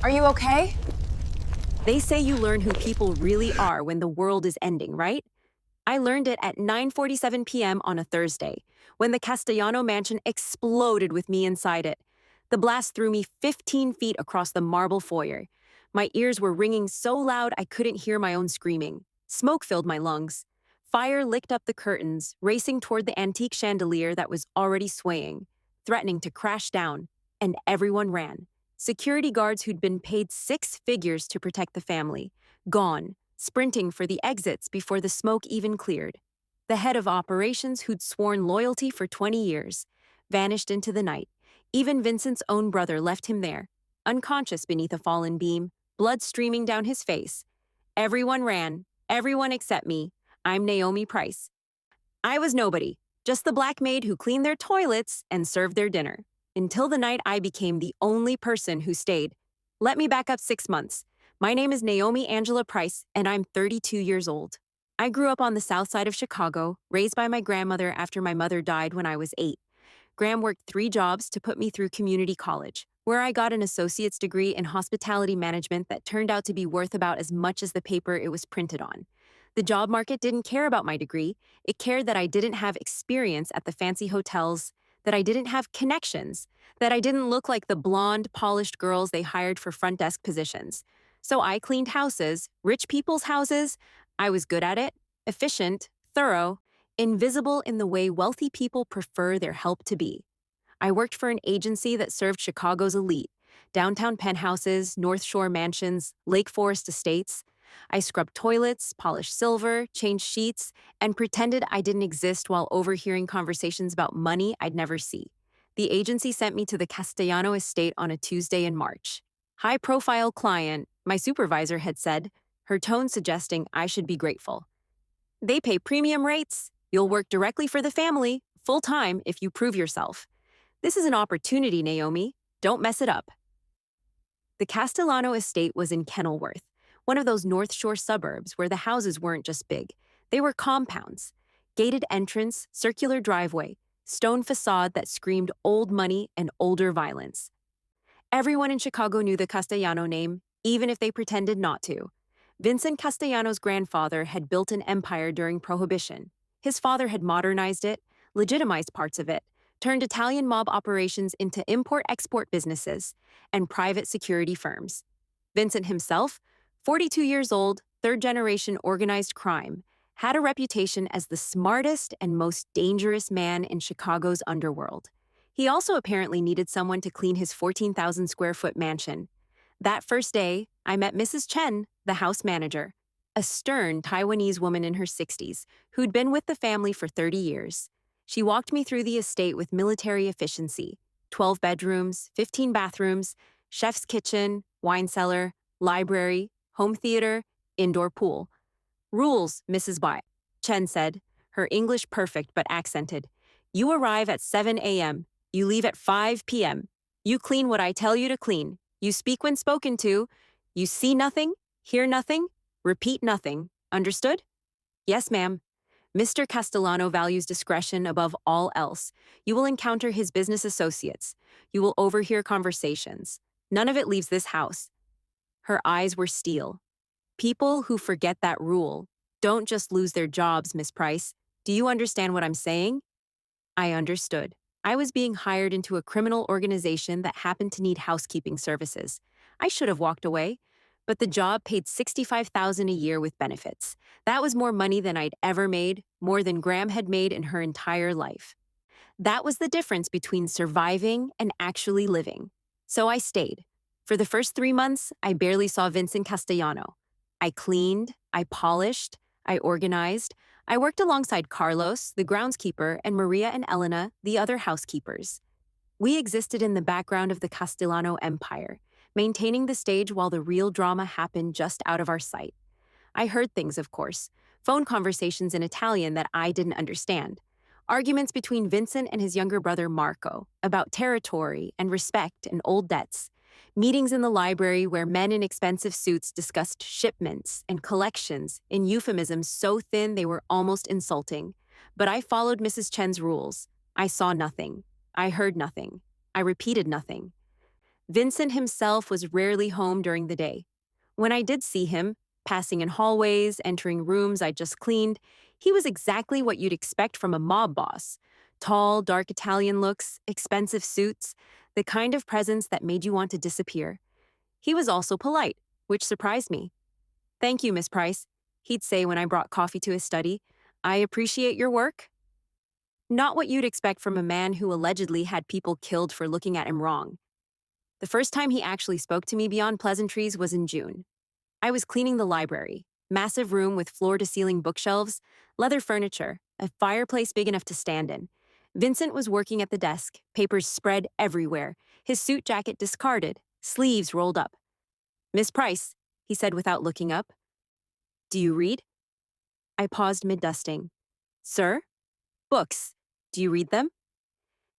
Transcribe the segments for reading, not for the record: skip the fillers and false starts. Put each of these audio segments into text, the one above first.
Are you okay? They say you learn who people really are when the world is ending, right? I learned it at 9:47 p.m. on a Thursday, when the Castellano mansion exploded with me inside it. The blast threw me 15 feet across the marble foyer. My ears were ringing so loud I couldn't hear my own screaming. Smoke filled my lungs. Fire licked up the curtains, racing toward the antique chandelier that was already swaying, threatening to crash down, and everyone ran. Security guards who'd been paid six figures to protect the family, gone, sprinting for the exits before the smoke even cleared. The head of operations, who'd sworn loyalty for 20 years, vanished into the night. Even Vincent's own brother left him there, unconscious beneath a fallen beam, blood streaming down his face. Everyone ran, everyone except me. I'm Naomi Price. I was nobody, just the black maid who cleaned their toilets and served their dinner. Until the night I became the only person who stayed. Let me back up 6 months. My name is Naomi Angela Price, and I'm 32 years old. I grew up on the south side of Chicago, raised by my grandmother after my mother died when I was 8. Graham worked 3 jobs to put me through community college, where I got an associate's degree in hospitality management that turned out to be worth about as much as the paper it was printed on. The job market didn't care about my degree. It cared that I didn't have experience at the fancy hotels, that I didn't have connections, that I didn't look like the blonde, polished girls they hired for front desk positions. So I cleaned houses, rich people's houses. I was good at it, efficient, thorough, invisible in the way wealthy people prefer their help to be. I worked for an agency that served Chicago's elite, downtown penthouses, North Shore mansions, Lake Forest estates. I scrubbed toilets, polished silver, changed sheets, and pretended I didn't exist while overhearing conversations about money I'd never see. The agency sent me to the Castellano estate on a Tuesday in March. High-profile client, my supervisor had said, her tone suggesting I should be grateful. They pay premium rates. You'll work directly for the family, full-time if you prove yourself. This is an opportunity, Naomi. Don't mess it up. The Castellano estate was in Kenilworth, one of those North Shore suburbs where the houses weren't just big. They were compounds. Gated entrance, circular driveway, stone facade that screamed old money and older violence. Everyone in Chicago knew the Castellano name, even if they pretended not to. Vincent Castellano's grandfather had built an empire during Prohibition. His father had modernized it, legitimized parts of it, turned Italian mob operations into import-export businesses and private security firms. Vincent himself, 42 years old, third-generation organized crime, had a reputation as the smartest and most dangerous man in Chicago's underworld. He also apparently needed someone to clean his 14,000-square-foot mansion. That first day, I met Mrs. Chen, the house manager, a stern Taiwanese woman in her 60s who'd been with the family for 30 years. She walked me through the estate with military efficiency: 12 bedrooms, 15 bathrooms, chef's kitchen, wine cellar, library, home theater, indoor pool. Rules, Mrs. Bai, Chen said, her English perfect but accented. You arrive at 7 a.m. You leave at 5 p.m. You clean what I tell you to clean. You speak when spoken to. You see nothing, hear nothing, repeat nothing. Understood? Yes, ma'am. Mr. Castellano values discretion above all else. You will encounter his business associates. You will overhear conversations. None of it leaves this house. Her eyes were steel. People who forget that rule don't just lose their jobs, Miss Price. Do you understand what I'm saying? I understood. I was being hired into a criminal organization that happened to need housekeeping services. I should have walked away, but the job paid $65,000 a year with benefits. That was more money than I'd ever made, more than Graham had made in her entire life. That was the difference between surviving and actually living. So I stayed. For the first 3 months, I barely saw Vincent Castellano. I cleaned, I polished, I organized. I worked alongside Carlos, the groundskeeper, and Maria and Elena, the other housekeepers. We existed in the background of the Castellano empire, maintaining the stage while the real drama happened just out of our sight. I heard things, of course, phone conversations in Italian that I didn't understand, arguments between Vincent and his younger brother Marco about territory and respect and old debts, meetings in the library where men in expensive suits discussed shipments and collections in euphemisms so thin they were almost insulting. But I followed Mrs. Chen's rules. I saw nothing. I heard nothing. I repeated nothing. Vincent himself was rarely home during the day. When I did see him, passing in hallways, entering rooms I just cleaned, he was exactly what you'd expect from a mob boss. Tall, dark Italian looks, expensive suits, the kind of presence that made you want to disappear. He was also polite, which surprised me. "Thank you, Miss Price," he'd say when I brought coffee to his study. "I appreciate your work." Not what you'd expect from a man who allegedly had people killed for looking at him wrong. The first time he actually spoke to me beyond pleasantries was in June. I was cleaning the library, massive room with floor-to-ceiling bookshelves, leather furniture, a fireplace big enough to stand in. Vincent was working at the desk, papers spread everywhere, his suit jacket discarded, sleeves rolled up. "Miss Price," he said without looking up. "Do you read?" I paused mid-dusting. "Sir? Books. Do you read them?"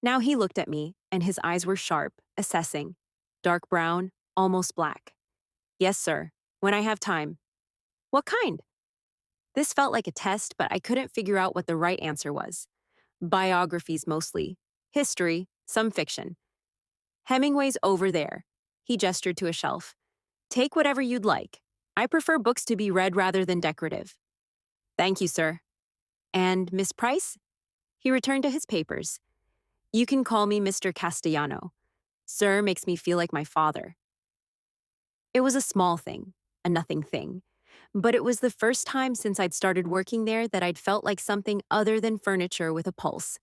Now he looked at me, and his eyes were sharp, assessing. Dark brown, almost black. "Yes, sir. When I have time." "What kind?" This felt like a test, but I couldn't figure out what the right answer was. Biographies mostly. History, some fiction. "Hemingway's over there." He gestured to a shelf. "Take whatever you'd like. I prefer books to be read rather than decorative." "Thank you, sir." "And Miss Price?" He returned to his papers. "You can call me Mr. Castellano. Sir makes me feel like my father." It was a small thing, a nothing thing. But it was the first time since I'd started working there that I'd felt like something other than furniture with a pulse.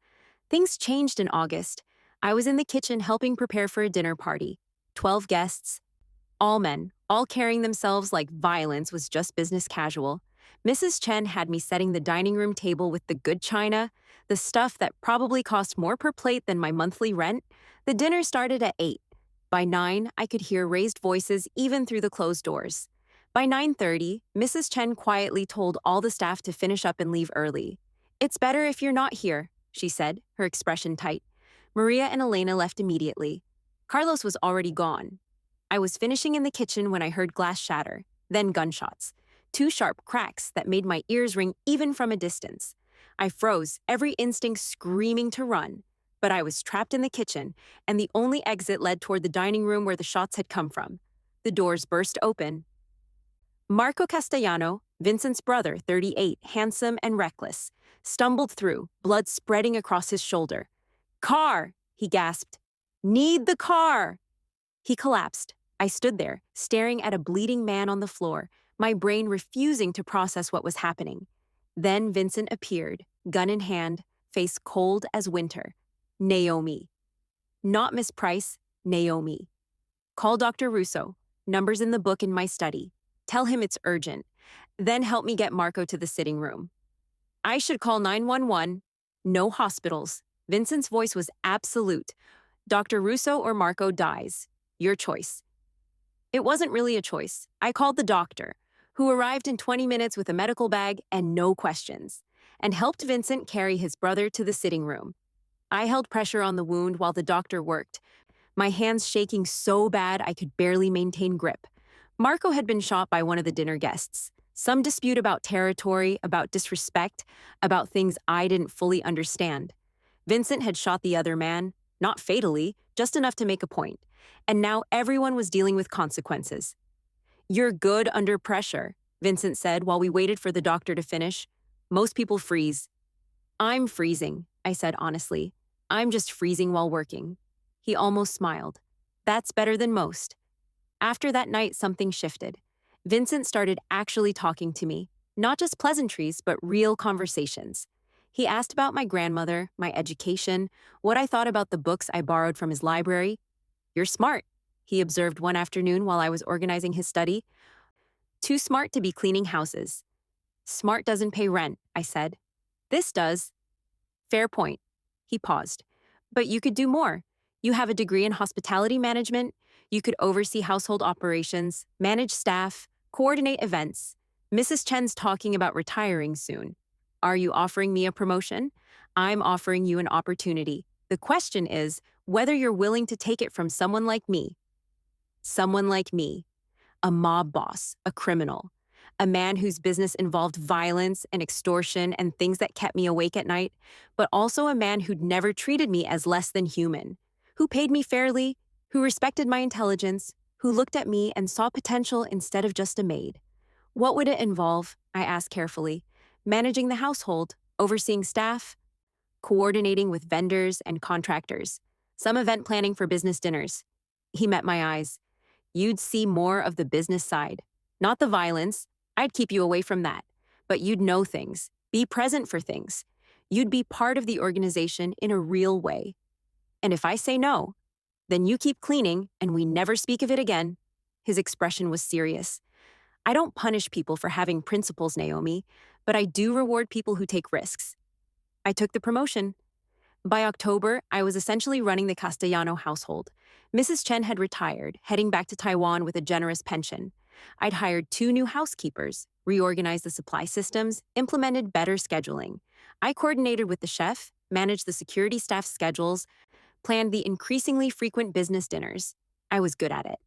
Things changed in August. I was in the kitchen helping prepare for a dinner party. 12 guests, all men, all carrying themselves like violence was just business casual. Mrs. Chen had me setting the dining room table with the good china, the stuff that probably cost more per plate than my monthly rent. The dinner started at 8. By 9, I could hear raised voices even through the closed doors. By 9:30, Mrs. Chen quietly told all the staff to finish up and leave early. "It's better if you're not here," she said, her expression tight. Maria and Elena left immediately. Carlos was already gone. I was finishing in the kitchen when I heard glass shatter, then gunshots. 2 sharp cracks that made my ears ring even from a distance. I froze, every instinct screaming to run. But I was trapped in the kitchen, and the only exit led toward the dining room where the shots had come from. The doors burst open. Marco Castellano, Vincent's brother, 38, handsome and reckless, stumbled through, blood spreading across his shoulder. "Car!" he gasped. "Need the car!" He collapsed. I stood there, staring at a bleeding man on the floor, my brain refusing to process what was happening. Then Vincent appeared, gun in hand, face cold as winter. Naomi. Not Miss Price, Naomi. "Call Dr. Russo. Numbers in the book in my study. Tell him it's urgent. Then help me get Marco to the sitting room." "I should call 911. No hospitals." Vincent's voice was absolute. "Dr. Russo or Marco dies. Your choice." It wasn't really a choice. I called the doctor, who arrived in 20 minutes with a medical bag and no questions, and helped Vincent carry his brother to the sitting room. I held pressure on the wound while the doctor worked, my hands shaking so bad I could barely maintain grip. Marco had been shot by one of the dinner guests. Some dispute about territory, about disrespect, about things I didn't fully understand. Vincent had shot the other man, not fatally, just enough to make a point. And now everyone was dealing with consequences. "You're good under pressure," Vincent said while we waited for the doctor to finish. "Most people freeze." "I'm freezing," I said honestly. "I'm just freezing while working." He almost smiled. "That's better than most." After that night, something shifted. Vincent started actually talking to me, not just pleasantries, but real conversations. He asked about my grandmother, my education, what I thought about the books I borrowed from his library. "You're smart," he observed one afternoon while I was organizing his study. "Too smart to be cleaning houses." "Smart doesn't pay rent," I said. "This does." "Fair point." He paused. "But you could do more. You have a degree in hospitality management. You could oversee household operations, manage staff, coordinate events. Mrs. Chen's talking about retiring soon. Are you offering me a promotion? I'm offering you an opportunity. The question is whether you're willing to take it from someone like me." Someone like me. A mob boss, a criminal. A man whose business involved violence and extortion and things that kept me awake at night, but also a man who'd never treated me as less than human, who paid me fairly, who respected my intelligence, who looked at me and saw potential instead of just a maid. What would it involve? I asked carefully. Managing the household, overseeing staff, coordinating with vendors and contractors, some event planning for business dinners. He met my eyes. You'd see more of the business side. Not the violence. I'd keep you away from that. But you'd know things, be present for things. You'd be part of the organization in a real way. And if I say no, then you keep cleaning and we never speak of it again. His expression was serious. I don't punish people for having principles, Naomi, but I do reward people who take risks. I took the promotion. By October, I was essentially running the Castellano household. Mrs. Chen had retired, heading back to Taiwan with a generous pension. I'd hired 2 new housekeepers, reorganized the supply systems, implemented better scheduling. I coordinated with the chef, managed the security staff's schedules, planned the increasingly frequent business dinners. I was good at it.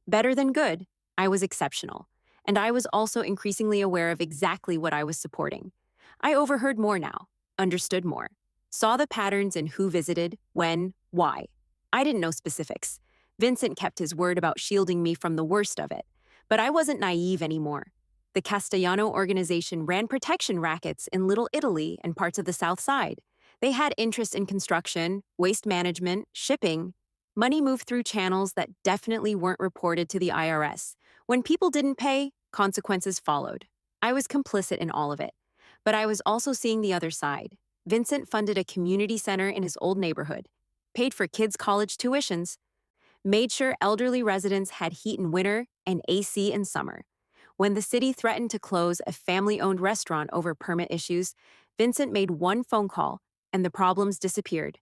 Better than good, I was exceptional. And I was also increasingly aware of exactly what I was supporting. I overheard more now, understood more, saw the patterns in who visited, when, why. I didn't know specifics. Vincent kept his word about shielding me from the worst of it. But I wasn't naive anymore. The Castellano organization ran protection rackets in Little Italy and parts of the South Side. They had interest in construction, waste management, shipping. Money moved through channels that definitely weren't reported to the IRS. When people didn't pay, consequences followed. I was complicit in all of it. But I was also seeing the other side. Vincent funded a community center in his old neighborhood, paid for kids' college tuitions, made sure elderly residents had heat in winter and AC in summer. When the city threatened to close a family-owned restaurant over permit issues, Vincent made one phone call and the problems disappeared.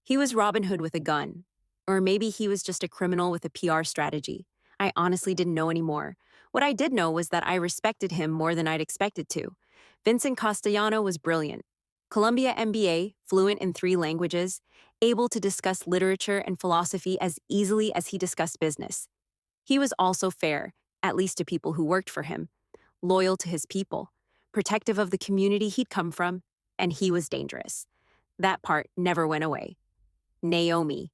He was Robin Hood with a gun. Or maybe he was just a criminal with a PR strategy. I honestly didn't know anymore. What I did know was that I respected him more than I'd expected to. Vincent Castellano was brilliant. Columbia MBA, fluent in 3 languages, able to discuss literature and philosophy as easily as he discussed business. He was also fair, at least to people who worked for him, loyal to his people, protective of the community he'd come from, and he was dangerous. That part never went away. Naomi.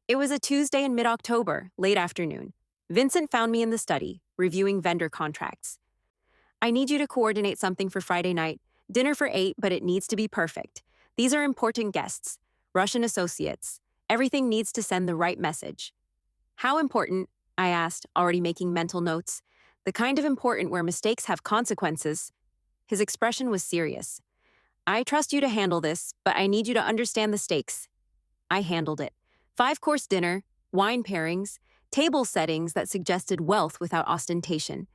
It was a Tuesday in mid-October, late afternoon. Vincent found me in the study, reviewing vendor contracts. I need you to coordinate something for Friday night. Dinner for 8, but it needs to be perfect. These are important guests, Russian associates. Everything needs to send the right message. How important? I asked, already making mental notes. The kind of important where mistakes have consequences. His expression was serious. I trust you to handle this, but I need you to understand the stakes. I handled it. 5-course dinner, wine pairings, table settings that suggested wealth without ostentation.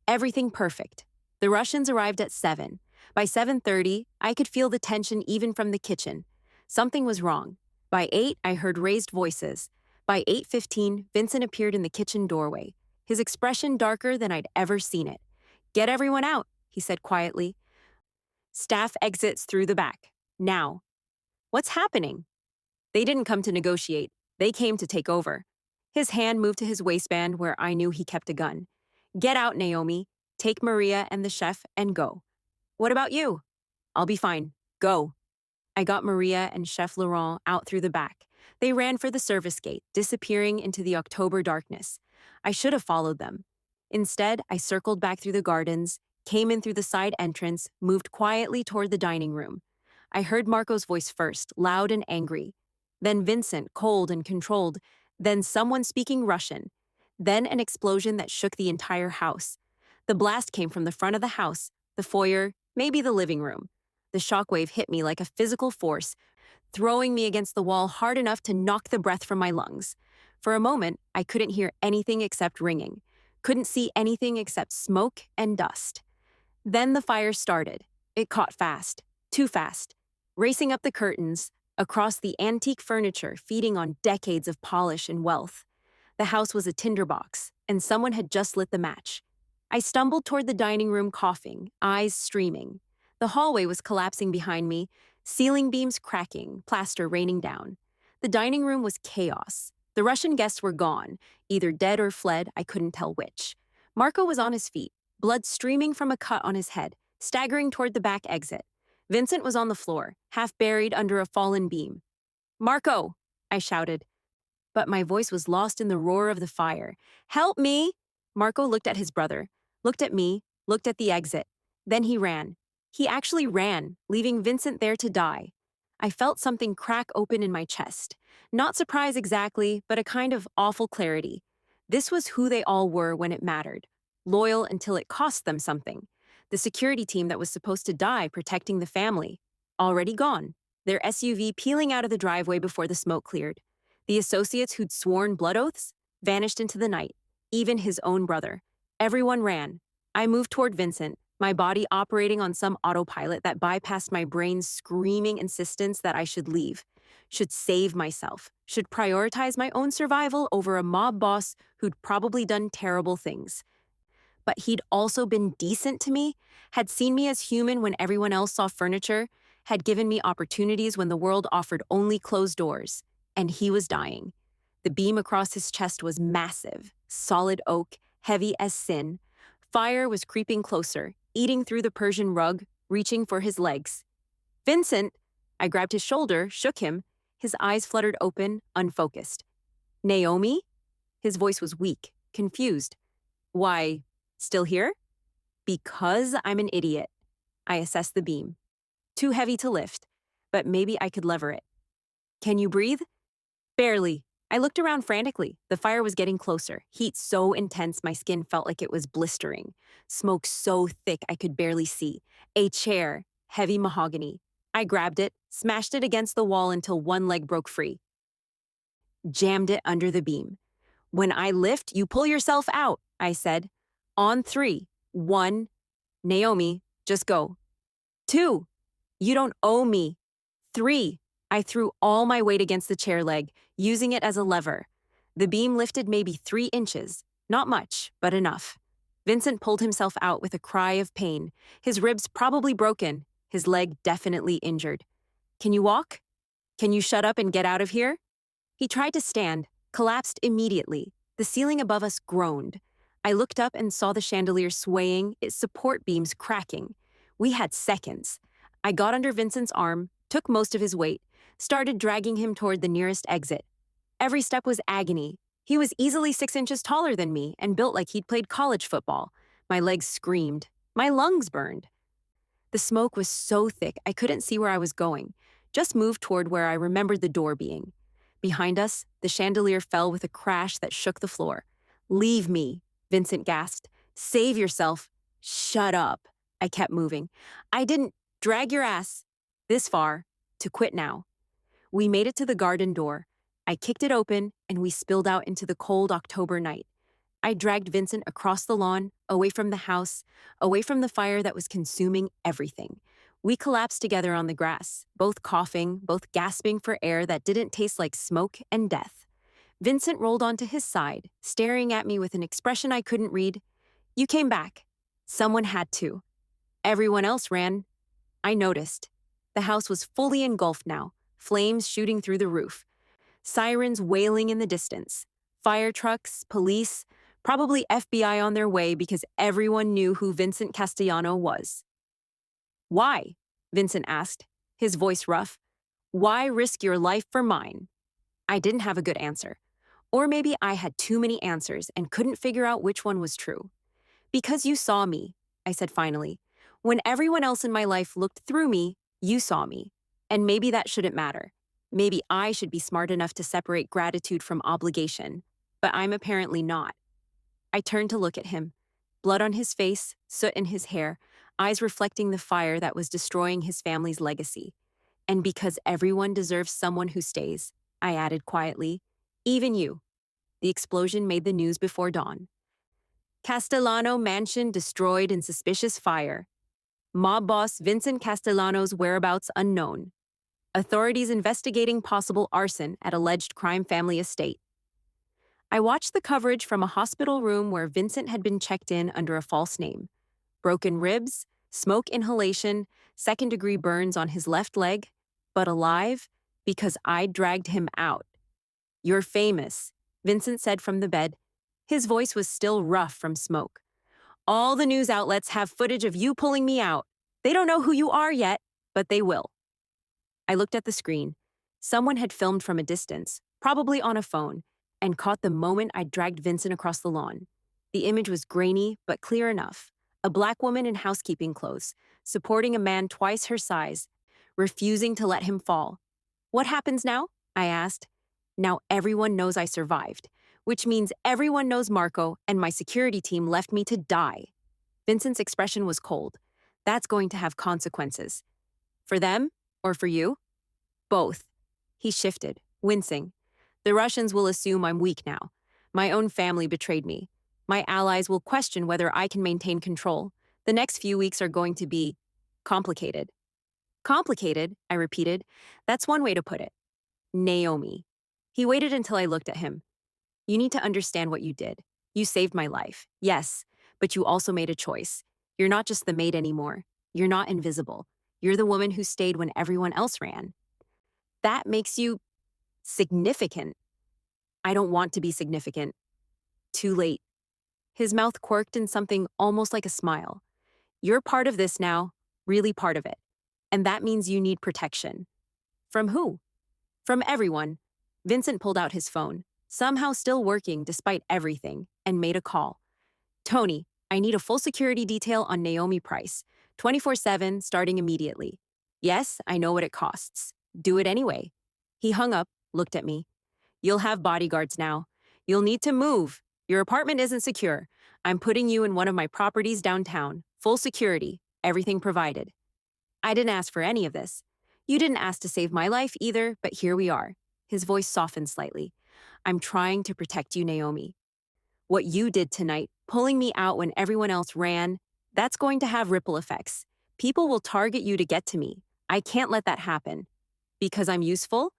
Everything perfect. The Russians arrived at 7. By 7:30, I could feel the tension even from the kitchen. Something was wrong. By 8, I heard raised voices. By 8:15, Vincent appeared in the kitchen doorway, his expression darker than I'd ever seen it. "Get everyone out," he said quietly. "Staff exits through the back. Now." "What's happening?" They didn't come to negotiate. They came to take over. His hand moved to his waistband where I knew he kept a gun. "Get out, Naomi. Take Maria and the chef and go." "What about you?" "I'll be fine. Go." I got Maria and Chef Laurent out through the back. They ran for the service gate, disappearing into the October darkness. I should have followed them. Instead, I circled back through the gardens, came in through the side entrance, moved quietly toward the dining room. I heard Marco's voice first, loud and angry. Then Vincent, cold and controlled. Then someone speaking Russian. Then an explosion that shook the entire house. The blast came from the front of the house, the foyer, maybe the living room. The shockwave hit me like a physical force, throwing me against the wall hard enough to knock the breath from my lungs. For a moment, I couldn't hear anything except ringing, couldn't see anything except smoke and dust. Then the fire started. It caught fast, too fast, racing up the curtains, across the antique furniture feeding on decades of polish and wealth. The house was a tinderbox, and someone had just lit the match. I stumbled toward the dining room coughing, eyes streaming. The hallway was collapsing behind me, ceiling beams cracking, plaster raining down. The dining room was chaos. The Russian guests were gone, either dead or fled, I couldn't tell which. Marco was on his feet, blood streaming from a cut on his head, staggering toward the back exit. Vincent was on the floor, half buried under a fallen beam. "Marco!" I shouted. but my voice was lost in the roar of the fire. Help me! Marco looked at his brother, looked at me, looked at the exit. Then he ran. He actually ran, leaving Vincent there to die. I felt something crack open in my chest. Not surprise exactly, but a kind of awful clarity. This was who they all were when it mattered. Loyal until it cost them something. The security team that was supposed to die protecting the family. Already gone. Their SUV peeling out of the driveway before the smoke cleared. The associates who'd sworn blood oaths vanished into the night. Even his own brother. Everyone ran. I moved toward Vincent, my body operating on some autopilot that bypassed my brain's screaming insistence that I should leave, should save myself, should prioritize my own survival over a mob boss who'd probably done terrible things. But he'd also been decent to me, had seen me as human when everyone else saw furniture, had given me opportunities when the world offered only closed doors. And he was dying. The beam across his chest was massive, solid oak, heavy as sin. Fire was creeping closer, eating through the Persian rug, reaching for his legs. Vincent! I grabbed his shoulder, shook him. His eyes fluttered open, unfocused. Naomi? His voice was weak, confused. Why, still here? Because I'm an idiot. I assessed the beam. Too heavy to lift, but maybe I could lever it. Can you breathe? Barely. I looked around frantically. The fire was getting closer. Heat so intense my skin felt like it was blistering. Smoke so thick I could barely see. A chair, heavy mahogany. I grabbed it, smashed it against the wall until one leg broke free. Jammed it under the beam. When I lift, you pull yourself out, I said. On 3. 1. Naomi, just go. 2. You don't owe me. 3. I threw all my weight against the chair leg, using it as a lever. The beam lifted maybe 3 inches. Not much, but enough. Vincent pulled himself out with a cry of pain. His ribs probably broken, his leg definitely injured. Can you walk? Can you shut up and get out of here? He tried to stand, collapsed immediately. The ceiling above us groaned. I looked up and saw the chandelier swaying, its support beams cracking. We had seconds. I got under Vincent's arm, took most of his weight, started dragging him toward the nearest exit. Every step was agony. He was easily 6 inches taller than me and built like he'd played college football. My legs screamed. My lungs burned. The smoke was so thick I couldn't see where I was going, just moved toward where I remembered the door being. Behind us, the chandelier fell with a crash that shook the floor. Leave me, Vincent gasped. Save yourself. Shut up. I kept moving. I didn't drag your ass this far to quit now. We made it to the garden door. I kicked it open, and we spilled out into the cold October night. I dragged Vincent across the lawn, away from the house, away from the fire that was consuming everything. We collapsed together on the grass, both coughing, both gasping for air that didn't taste like smoke and death. Vincent rolled onto his side, staring at me with an expression I couldn't read. You came back. Someone had to. Everyone else ran. I noticed. The house was fully engulfed now, flames shooting through the roof. Sirens wailing in the distance. Fire trucks, police, probably FBI on their way because everyone knew who Vincent Castellano was. Why? Vincent asked, his voice rough. Why risk your life for mine? I didn't have a good answer. Or maybe I had too many answers and couldn't figure out which one was true. Because you saw me, I said finally. When everyone else in my life looked through me, you saw me. And maybe that shouldn't matter. Maybe I should be smart enough to separate gratitude from obligation, but I'm apparently not. I turned to look at him. Blood on his face, soot in his hair, eyes reflecting the fire that was destroying his family's legacy. And because everyone deserves someone who stays, I added quietly, even you. The explosion made the news before dawn. Castellano mansion destroyed in suspicious fire. Mob boss Vincent Castellano's whereabouts unknown. Authorities investigating possible arson at alleged crime family estate. I watched the coverage from a hospital room where Vincent had been checked in under a false name. Broken ribs, smoke inhalation, second-degree burns on his left leg, but alive because I dragged him out. You're famous, Vincent said from the bed. His voice was still rough from smoke. All the news outlets have footage of you pulling me out. They don't know who you are yet, but they will. I looked at the screen. Someone had filmed from a distance, probably on a phone, and caught the moment I dragged Vincent across the lawn. The image was grainy, but clear enough. A black woman in housekeeping clothes, supporting a man twice her size, refusing to let him fall. What happens now? I asked. Now everyone knows I survived, which means everyone knows Marco and my security team left me to die. Vincent's expression was cold. That's going to have consequences. For them or for you? Both. He shifted, wincing. The Russians will assume I'm weak now. My own family betrayed me. My allies will question whether I can maintain control. The next few weeks are going to be complicated. Complicated, I repeated. That's one way to put it. Naomi. He waited until I looked at him. You need to understand what you did. You saved my life, yes, but you also made a choice. You're not just the maid anymore. You're not invisible. You're the woman who stayed when everyone else ran. That makes you significant. I don't want to be significant. Too late. His mouth quirked in something almost like a smile. You're part of this now, really part of it. And that means you need protection. From who? From everyone. Vincent pulled out his phone, somehow still working despite everything, and made a call. Tony, I need a full security detail on Naomi Price, 24/7, starting immediately. Yes, I know what it costs. Do it anyway. He hung up, looked at me. You'll have bodyguards now. You'll need to move. Your apartment isn't secure. I'm putting you in one of my properties downtown. Full security, everything provided. I didn't ask for any of this. You didn't ask to save my life either, but here we are. His voice softened slightly. I'm trying to protect you, Naomi. What you did tonight, pulling me out when everyone else ran, that's going to have ripple effects. People will target you to get to me. I can't let that happen. Because I'm useful?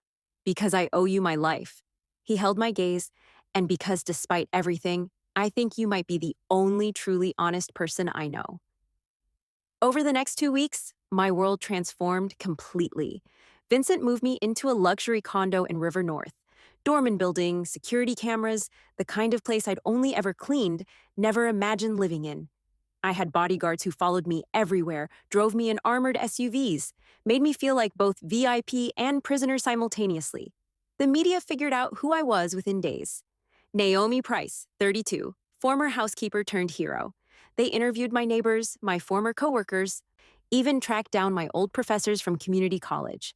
Because I owe you my life. He held my gaze, and because despite everything, I think you might be the only truly honest person I know. Over the next 2 weeks, my world transformed completely. Vincent moved me into a luxury condo in River North. Dorman building, security cameras, the kind of place I'd only ever cleaned, never imagined living in. I had bodyguards who followed me everywhere, drove me in armored SUVs, made me feel like both VIP and prisoner simultaneously. The media figured out who I was within days. Naomi Price, 32, former housekeeper turned hero. They interviewed my neighbors, my former coworkers, even tracked down my old professors from community college.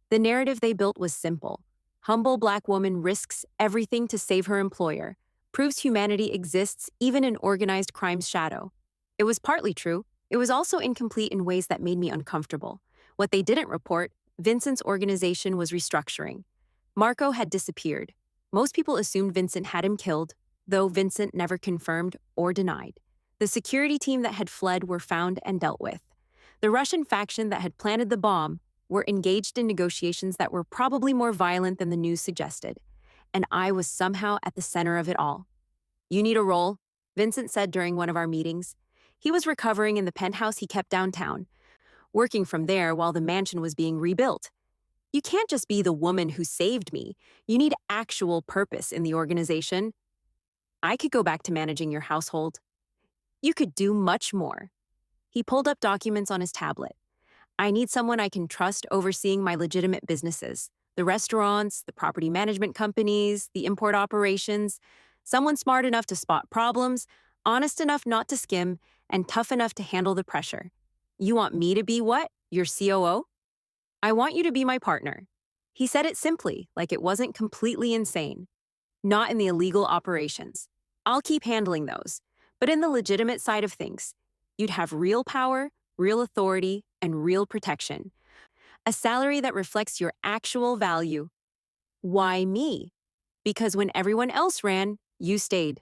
The narrative they built was simple. Humble black woman risks everything to save her employer, proves humanity exists even in organized crime's shadow. It was partly true. It was also incomplete in ways that made me uncomfortable. What they didn't report, Vincent's organization was restructuring. Marco had disappeared. Most people assumed Vincent had him killed, though Vincent never confirmed or denied. The security team that had fled were found and dealt with. The Russian faction that had planted the bomb were engaged in negotiations that were probably more violent than the news suggested. And I was somehow at the center of it all. You need a role, Vincent said during one of our meetings. He was recovering in the penthouse he kept downtown, working from there while the mansion was being rebuilt. You can't just be the woman who saved me. You need actual purpose in the organization. I could go back to managing your household. You could do much more. He pulled up documents on his tablet. I need someone I can trust overseeing my legitimate businesses, the restaurants, the property management companies, the import operations, someone smart enough to spot problems, honest enough not to skim, and tough enough to handle the pressure. You want me to be what? Your COO? I want you to be my partner. He said it simply, like it wasn't completely insane. Not in the illegal operations. I'll keep handling those. But in the legitimate side of things, you'd have real power, real authority, and real protection. A salary that reflects your actual value. Why me? Because when everyone else ran, you stayed.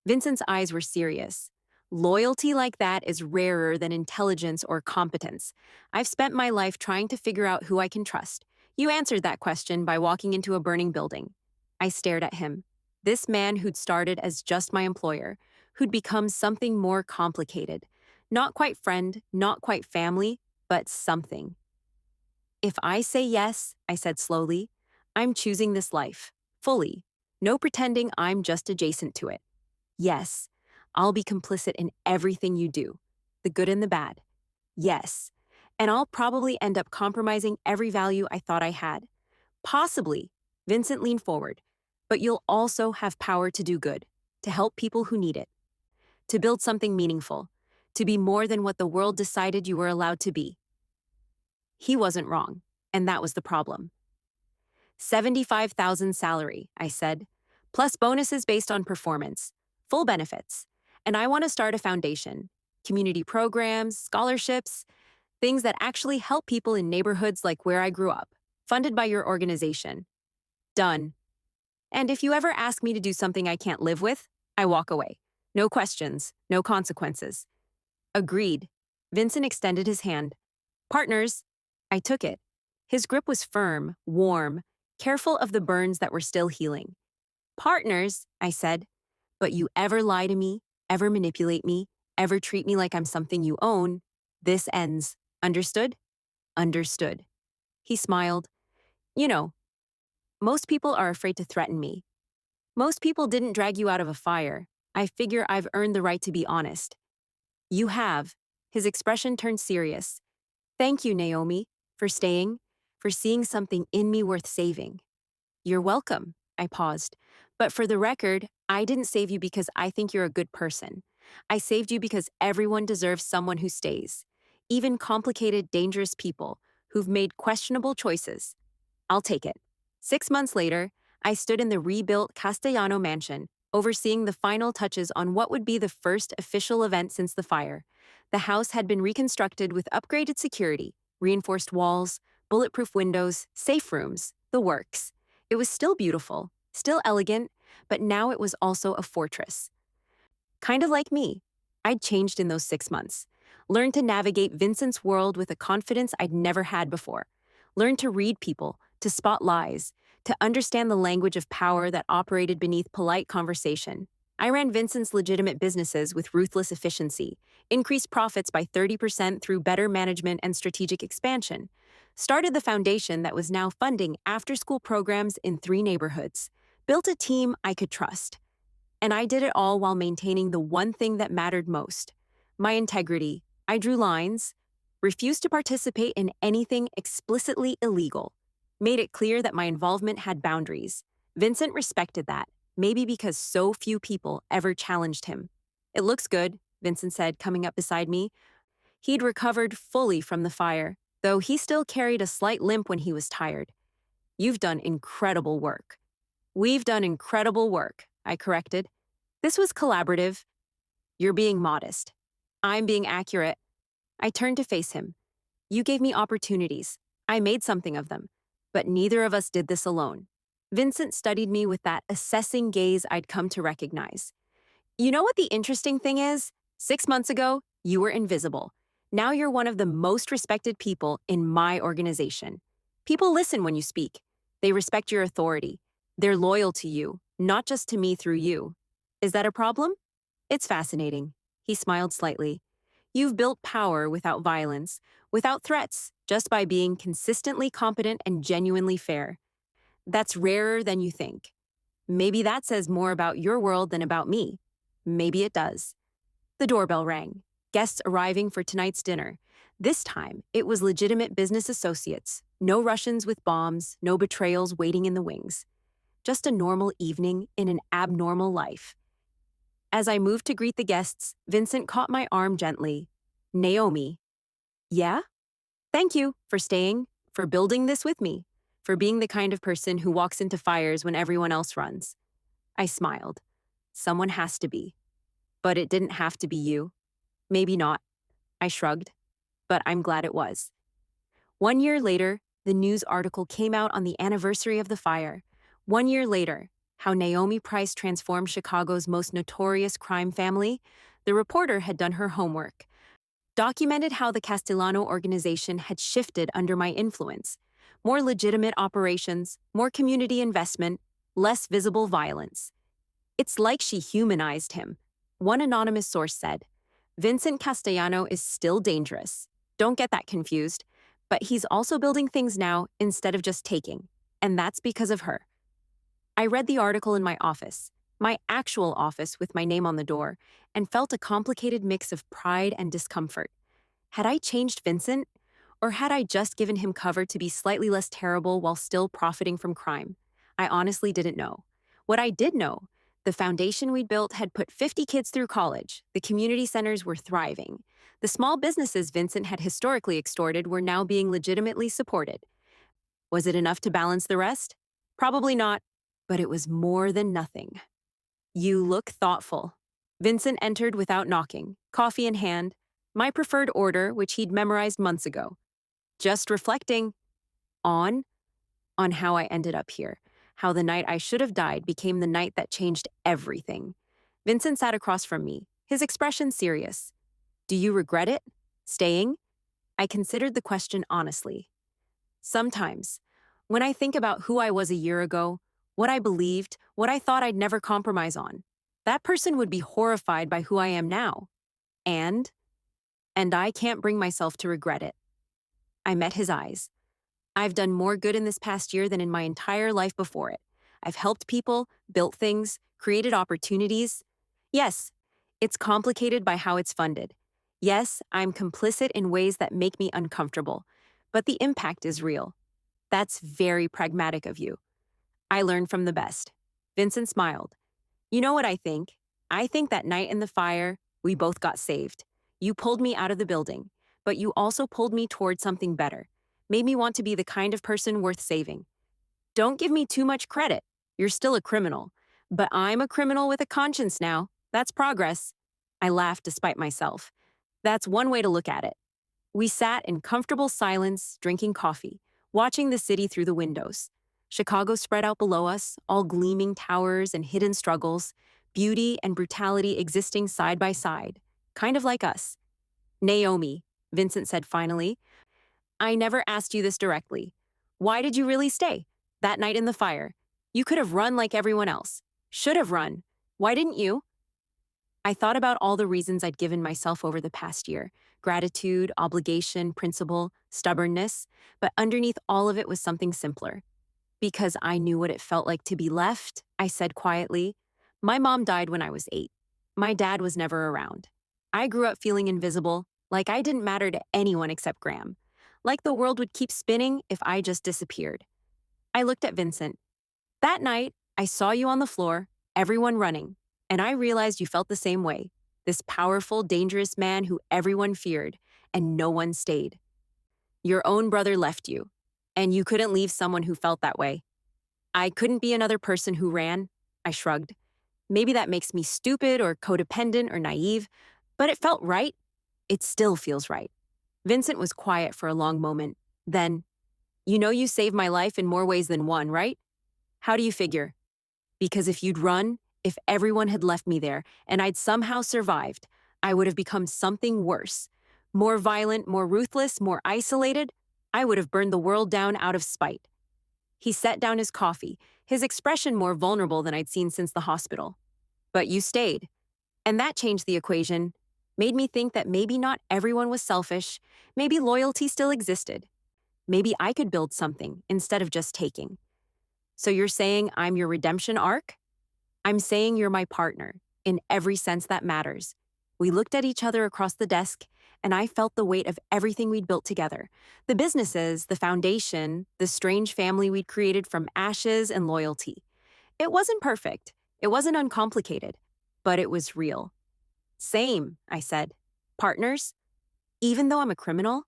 Vincent's eyes were serious. Loyalty like that is rarer than intelligence or competence. I've spent my life trying to figure out who I can trust. You answered that question by walking into a burning building. I stared at him. This man who'd started as just my employer, who'd become something more complicated. Not quite friend, not quite family, but something. If I say yes, I said slowly, I'm choosing this life, fully. No pretending I'm just adjacent to it. Yes, I'll be complicit in everything you do, the good and the bad. Yes, and I'll probably end up compromising every value I thought I had. Possibly, Vincent leaned forward. but you'll also have power to do good, to help people who need it, to build something meaningful, to be more than what the world decided you were allowed to be. He wasn't wrong, and that was the problem. 75,000 salary, I said, plus bonuses based on performance, full benefits. And I want to start a foundation, community programs, scholarships, things that actually help people in neighborhoods like where I grew up, funded by your organization. Done. And if you ever ask me to do something I can't live with, I walk away. No questions, no consequences. Agreed. Vincent extended his hand. Partners. I took it. His grip was firm, warm, careful of the burns that were still healing. Partners, I said. But you ever lie to me, ever manipulate me, ever treat me like I'm something you own, this ends. Understood? Understood. He smiled. You know, most people are afraid to threaten me. Most people didn't drag you out of a fire. I figure I've earned the right to be honest. You have. His expression turned serious. Thank you, Naomi, for staying, for seeing something in me worth saving. You're welcome, I paused. But for the record, I didn't save you because I think you're a good person. I saved you because everyone deserves someone who stays. Even complicated, dangerous people who've made questionable choices. I'll take it. 6 months later, I stood in the rebuilt Castellano mansion, overseeing the final touches on what would be the first official event since the fire. The house had been reconstructed with upgraded security, reinforced walls, bulletproof windows, safe rooms, the works. It was still beautiful, still elegant, but now it was also a fortress. Kind of like me. I'd changed in those 6 months. Learned to navigate Vincent's world with a confidence I'd never had before. Learned to read people, to spot lies, to understand the language of power that operated beneath polite conversation. I ran Vincent's legitimate businesses with ruthless efficiency, increased profits by 30% through better management and strategic expansion, started the foundation that was now funding after-school programs in 3 neighborhoods, built a team I could trust. And I did it all while maintaining the one thing that mattered most, my integrity. I drew lines, refused to participate in anything explicitly illegal, made it clear that my involvement had boundaries. Vincent respected that, maybe because so few people ever challenged him. It looks good, Vincent said, coming up beside me. He'd recovered fully from the fire, though he still carried a slight limp when he was tired. You've done incredible work. We've done incredible work, I corrected. This was collaborative. You're being modest. I'm being accurate. I turned to face him. You gave me opportunities. I made something of them. But neither of us did this alone. Vincent studied me with that assessing gaze I'd come to recognize. You know what the interesting thing is? 6 months ago, you were invisible. Now you're one of the most respected people in my organization. People listen when you speak. They respect your authority. They're loyal to you, not just to me through you. Is that a problem? It's fascinating. He smiled slightly. You've built power without violence, without threats, just by being consistently competent and genuinely fair. That's rarer than you think. Maybe that says more about your world than about me. Maybe it does. The doorbell rang. Guests arriving for tonight's dinner. This time, it was legitimate business associates. No Russians with bombs, no betrayals waiting in the wings. Just a normal evening in an abnormal life. As I moved to greet the guests, Vincent caught my arm gently. Naomi. Yeah? Thank you for staying, for building this with me, for being the kind of person who walks into fires when everyone else runs. I smiled. Someone has to be. But it didn't have to be you. Maybe not. I shrugged. But I'm glad it was. 1 year later, the news article came out on the anniversary of the fire. 1 year later, how Naomi Price transformed Chicago's most notorious crime family. The reporter had done her homework. Documented how the Castellano organization had shifted under my influence. More legitimate operations, more community investment, less visible violence. It's like she humanized him. One anonymous source said, Vincent Castellano is still dangerous. Don't get that confused. But he's also building things now instead of just taking. And that's because of her. I read the article in my office, my actual office with my name on the door, and felt a complicated mix of pride and discomfort. Had I changed Vincent? Or had I just given him cover to be slightly less terrible while still profiting from crime? I honestly didn't know. What I did know, the foundation we'd built had put 50 kids through college. The community centers were thriving. The small businesses Vincent had historically extorted were now being legitimately supported. Was it enough to balance the rest? Probably not, but it was more than nothing. You look thoughtful. Vincent entered without knocking, coffee in hand, my preferred order, which he'd memorized months ago. Just reflecting on on how I ended up here, how the night I should have died became the night that changed everything. Vincent sat across from me, his expression serious. Do you regret it? Staying? I considered the question honestly. Sometimes, when I think about who I was a year ago, what I believed, what I thought I'd never compromise on, that person would be horrified by who I am now. And, and I can't bring myself to regret it. I met his eyes. I've done more good in this past year than in my entire life before it. I've helped people, built things, created opportunities. Yes, it's complicated by how it's funded. Yes, I'm complicit in ways that make me uncomfortable, but the impact is real. That's very pragmatic of you. I learned from the best. Vincent smiled. You know what I think? I think that night in the fire, we both got saved. You pulled me out of the building, but you also pulled me toward something better, made me want to be the kind of person worth saving. Don't give me too much credit. You're still a criminal. But I'm a criminal with a conscience now. That's progress. I laughed despite myself. That's one way to look at it. We sat in comfortable silence, drinking coffee, watching the city through the windows. Chicago spread out below us, all gleaming towers and hidden struggles, beauty and brutality existing side by side, kind of like us. Naomi, Vincent said finally, I never asked you this directly. Why did you really stay? That night in the fire. You could have run like everyone else. Should have run. Why didn't you? I thought about all the reasons I'd given myself over the past year. Gratitude, obligation, principle, stubbornness. But underneath all of it was something simpler. Because I knew what it felt like to be left, I said quietly, my mom died when I was 8. My dad was never around. I grew up feeling invisible, like I didn't matter to anyone except Graham. Like the world would keep spinning if I just disappeared. I looked at Vincent. That night, I saw you on the floor, everyone running, and I realized you felt the same way. This powerful, dangerous man who everyone feared, and no one stayed. Your own brother left you, and you couldn't leave someone who felt that way. I couldn't be another person who ran, I shrugged. Maybe that makes me stupid or codependent or naive, but it felt right. It still feels right. Vincent was quiet for a long moment. Then, you know you saved my life in more ways than one, right? How do you figure? Because if you'd run, if everyone had left me there, and I'd somehow survived, I would have become something worse. More violent, more ruthless, more isolated. I would have burned the world down out of spite. He set down his coffee, his expression more vulnerable than I'd seen since the hospital. But you stayed. And that changed the equation, made me think that maybe not everyone was selfish, maybe loyalty still existed. Maybe I could build something instead of just taking. So you're saying I'm your redemption arc? I'm saying you're my partner, in every sense that matters. We looked at each other across the desk, and I felt the weight of everything we'd built together. The businesses, the foundation, the strange family we'd created from ashes and loyalty. It wasn't perfect. It wasn't uncomplicated. But it was real. Same, I said. Partners? Even though I'm a criminal?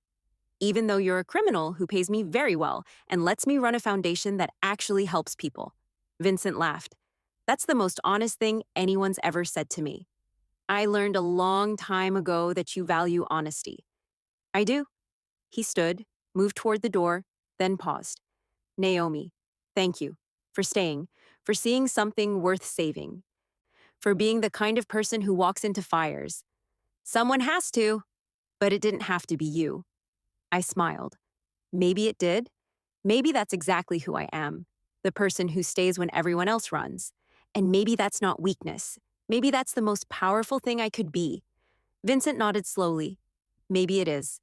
Even though you're a criminal who pays me very well and lets me run a foundation that actually helps people. Vincent laughed. That's the most honest thing anyone's ever said to me. I learned a long time ago that you value honesty. I do. He stood, moved toward the door, then paused. Naomi, thank you for staying, for seeing something worth saving, for being the kind of person who walks into fires. Someone has to, but it didn't have to be you. I smiled. Maybe it did. Maybe that's exactly who I am, the person who stays when everyone else runs. And maybe that's not weakness. Maybe that's the most powerful thing I could be. Vincent nodded slowly. Maybe it is.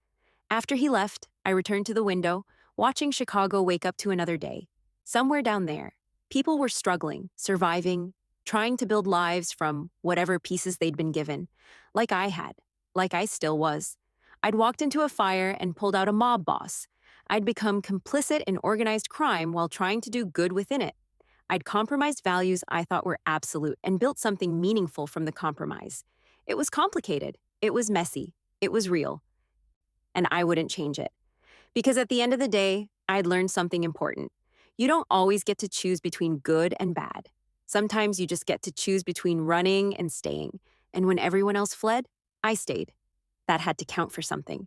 After he left, I returned to the window, watching Chicago wake up to another day. Somewhere down there, people were struggling, surviving, trying to build lives from whatever pieces they'd been given, like I had, like I still was. I'd walked into a fire and pulled out a mob boss. I'd become complicit in organized crime while trying to do good within it. I'd compromised values I thought were absolute and built something meaningful from the compromise. It was complicated, it was messy, it was real, and I wouldn't change it. Because at the end of the day, I'd learned something important. You don't always get to choose between good and bad. Sometimes you just get to choose between running and staying. And when everyone else fled, I stayed. That had to count for something.